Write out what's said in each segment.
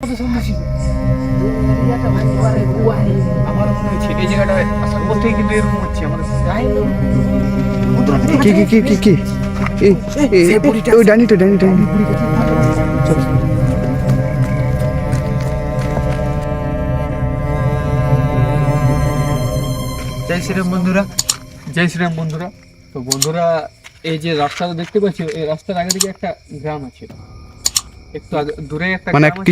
আমারও মনে হচ্ছে এই জায়গাটায় আসার পর থেকে কিন্তু এরকম হচ্ছে আমাদের ওই ডাইনিটা জয় শ্রীরাম বন্ধুরা, জয় শ্রীরাম বন্ধুরা। তো বন্ধুরা, এই যে রাস্তাটা দেখতে পাচ্ছি, এই রাস্তার আগে দিকে একটা গ্রাম আছে, একটু দূরে একটা মানে গ্রাম আছে।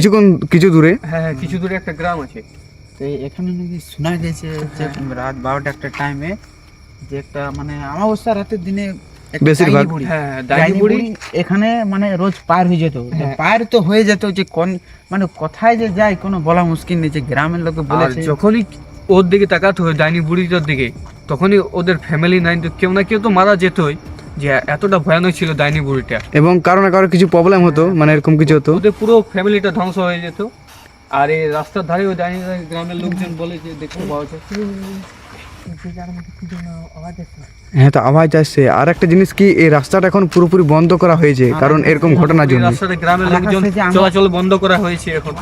কিছু দূরে, হ্যাঁ, কিছু দূরে একটা গ্রাম আছে। তো এখানে নাকি শোনা গেছে যে রাত 12টা একটা টাইমে যে একটা মানে অমাবস্যা রাতের দিনে একটা বেশিরভাগ ডাইনি বুড়ি, হ্যাঁ, ডাইনি ডাইনি বুড়ি। বুড়ি এখানে মানে রোজ পার হয়ে যেত। তো হ্যাঁ। পার তো হয়ে যেত যে কোন মানে কোথায় যে যায় কোনো বলা মুশকিল নেই। যে গ্রামের লোকে আর বলেছে যখনই ওর দিকে তাকাতে হয়, ডাইনি বুড়িটার দিকে, তখনই ওদের ফ্যামিলি নাই তো কেউ না কেউ তো মারা যেতই। যে এতটা ভয়ানক ছিল ডাইনি বুড়িটা, এবং কারো না কারো কিছু প্রবলেম হতো, মানে এরকম কিছু হতো। ওদের পুরো ফ্যামিলিটা ধ্বংস হয়ে যেত। আর এই রাস্তার ধারে ওই ডাইনি গ্রামের লোকজন বলে যে দেখতে পাওয়া যায়। হ্যাঁ, তো আওয়াজ আসছে। আর একটা জিনিস কি, এই রাস্তাটা এখন পুরোপুরি বন্ধ করা হয়েছে কারণ এরকম ঘটনার এই জন্য। রাস্তাটা গ্রামের লোকজন চলাচল বন্ধ করা হয়েছে এখন।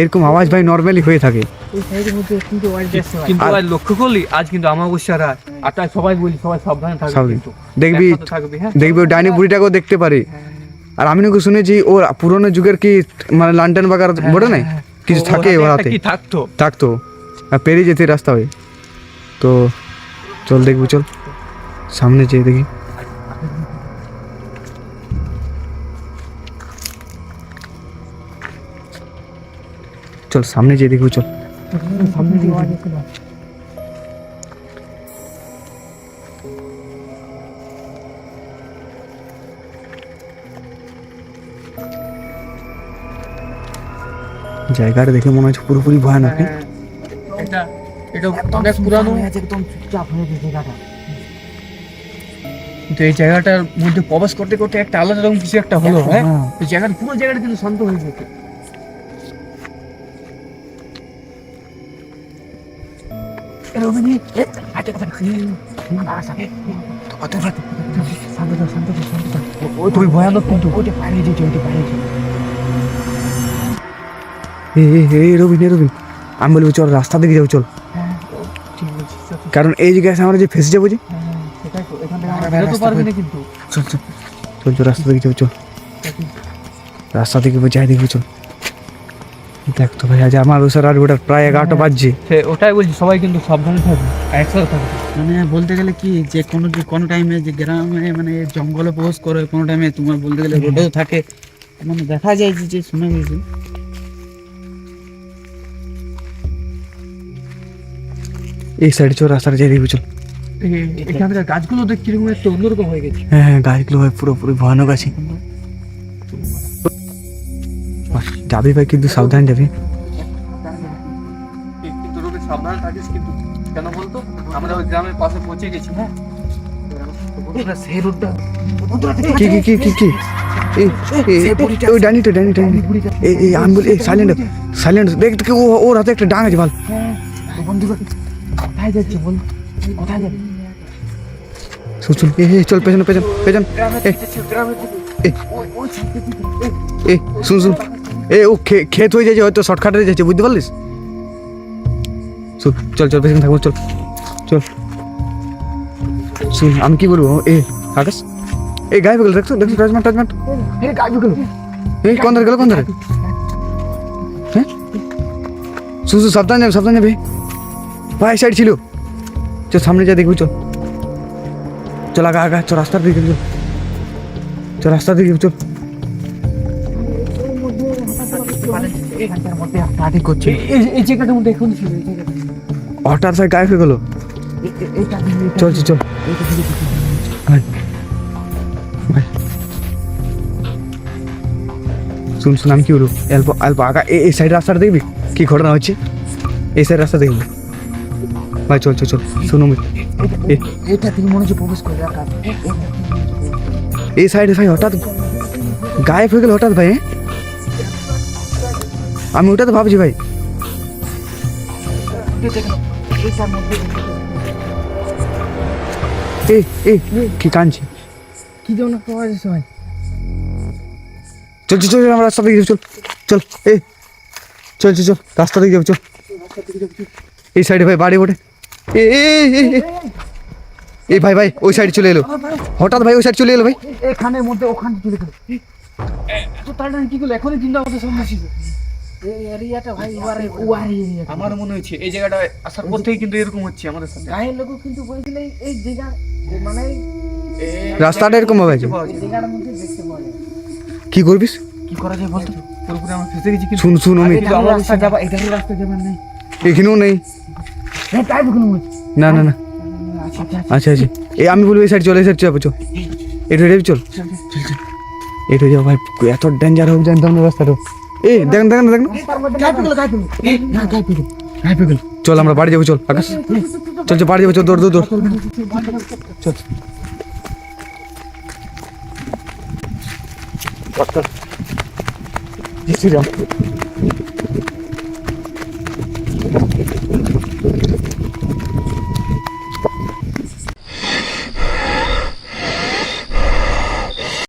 এরকম আওয়াজ ভাই নর্মালি হয়ে থাকে। কিন্তু আজ লক্ষ্য করলি, আজ কিন্তু আমাবস্যা রাত, আর তাই সবাই বলি সবাই সাবধানে থাকবে। সাবধানে। কিন্তু দেখবি একসাথে থাকবি, হ্যাঁ। দেখবি ওই ডাইনি বুড়িটাকেও দেখতে পারে। আর আমি নাকি শুনেছি ওর পুরোনো যুগের কি মানে লান্টেন বাগার বটে নাই কিছু ও থাকে হাতে ওর একটা হাতে কি থাকতো। থাকতো, আর পেরিয়ে যেতে রাস্তা হয়ে। তো চল দেখবি, চল সামনে যেয়ে দেখি। চল সামনে যেয়ে দেখবি, চল। জায়গাটা দেখে মনে হচ্ছে পুরোপুরি ভয়ানক। হ্যাঁ, এটা এটা অনেক পুরানো। একদম চুপচাপ হয়ে গেছে জায়গাটা। কিন্তু এই জায়গাটার মধ্যে প্রবেশ করতে করতে একটা আলাদা রকম কিছু একটা হলো, হ্যাঁ। এই জায়গাটা পুরো জায়গাটা কিন্তু শান্ত হয়ে যেত। ওই ভয়ানক কিন্তু ওটা পাড়িয়ে দিয়েছে, ওটা পাড়িয়ে দিয়েছে। এই রবিন, আমি বলবো চল রাস্তা দিকে যাবো, চল। কারণ এই জায়গায় আমরা যে ফেসে যাবো যে, সেটাই তো, এখান থেকে আমরা বেরোতে পারবি না কিন্তু। চল রাস্তা দিকে যাবো, চল রাস্তা দিকে যাই দেখবি, চল। দেখ তো ভাই, আজ আমার ওসব আর ওটা প্রায় 11টা বাজছে। ওটাই বলছি, সবাই কিন্তু সাবধানে থাকবে, একসাথে থাকবে। মানে বলতে গেলে কি যে কোনো টাইমে যে গ্রামে মানে জঙ্গলে প্রবেশ করে, কোনো টাইমে তোমার বলতে গেলে রোডেও থাকে, মানে দেখা যায় যে শুনে গেছি। এই সাইডে চল, রাস্তাটা যাই দেখবি, চল। এখানকার গাছগুলো দেখ কিরকম একটা অন্যরকম হয়ে গেছে। হ্যাঁ, গাছগুলো ভাই পুরোপুরি ভয়ানক আছে। যাবি ভাই, কিন্তু সাবধান যাবি। কিন্তু রবি, সাবধানে থাকিস কিন্তু। কেন বলতো, আমরা ওই গ্রামের পাশে পৌঁছে গেছি, হ্যাঁ। সেই রোডটা কি ওই ডাইনিটা এই আমি বলি সাইলেন্ট দেখ, ওর হাতে একটা ডাং আছে, ভাল। কোথায় যাচ্ছে বল, কোথায় যাবে? চল চল, পেছন শুন ও ক্ষেত হয়ে যাচ্ছে, হয়তো শর্টকাটে যাচ্ছে, বুঝতে পারলিস? চল পেছনে থাকবো, চল শুন, আমি কি বলবো, আকাশ এই গায়ে গেল, দেখছো টাচমাট কোন ধারে গেল, হ্যাঁ শুন সাবধান যাবে ভাই, সাইড ছিল। চল সামনে যা দেখবি, চল আগা চল, রাস্তার দিকে চল, চল। এই জায়গাটার মধ্যে এখন ছিল, এই জায়গাটা। হঠাৎ ভাই গায়েব হয়ে গেল। চল ভাই, শুন আমি কি বলবো, অল্প আগা এই সাইড রাস্তাটা দেখবি কি ঘটনা হচ্ছে, এই সাইড রাস্তা দেখবি ভাই। চল শুনো, এটা থেকে মনে হচ্ছে প্রবেশ করে রাখা। এই সাইডে ভাই হঠাৎ গায়েব হয়ে গেল, হঠাৎ ভাই। আমি ওটা তো ভাবছি ভাই, কি কাঁদছে, কি যেন একটা আওয়াজ আসছে ভাই। চল চল চল আমরা রাস্তা দিকে যাবো, চল চল এ চল চল চল রাস্তা দিকে যাবো, চল এই সাইডে ভাই বাড়ি ওঠে। এ এ এ, এ, এ ভাই ভাই ওই সাইড চলে এলো, হঠাৎ ভাই ওই সাইড চলে এলো ভাই। এখানের মধ্যে ওখানে চলে গেল। তো তাড়াতাড়ি কি করলো? এখনই চিন্তা আমাদের সামনে ছিল। এই এরিয়াটা ভাই ওয়ারে এরিয়া। আমার মনে হচ্ছে এই জায়গাটায় আসার পর থেকে কিন্তু এরকম হচ্ছে আমাদের সাথে। গায়ের লোক কিন্তু বলছিল এই জায়গা মানে রাস্তাটা এরকম ভাবে আছে, এই জায়গাটার মধ্যে দেখতে পাওয়া যায়। কি করবিস? কি করা যায় বলতো? পুরোপুরি আমরা ফেসে গেছি কিন্তু শুন শুন আমি এটা রাস্তা যাবা, এটা রাস্তা যাবার নেই। এখানেও নেই। হ্যাঁ তাই বলুন। না না না আচ্ছা আচ্ছা আচ্ছা এই আমি বলবো এই সাইড চল, এই সাইড যাবো, চল এটা রেবি চল এটা যাও ভাই, এত ডেঞ্জার হোক জানতাম না রাস্তাটা। এ দেখেন দেখেন দেখেন, চল আমরা বাড়ি যাবো, চল আকাশ চল চল বাড়ি যাবো, চল দৌড় দৌড় দৌড় চল জয় শ্রীরাম।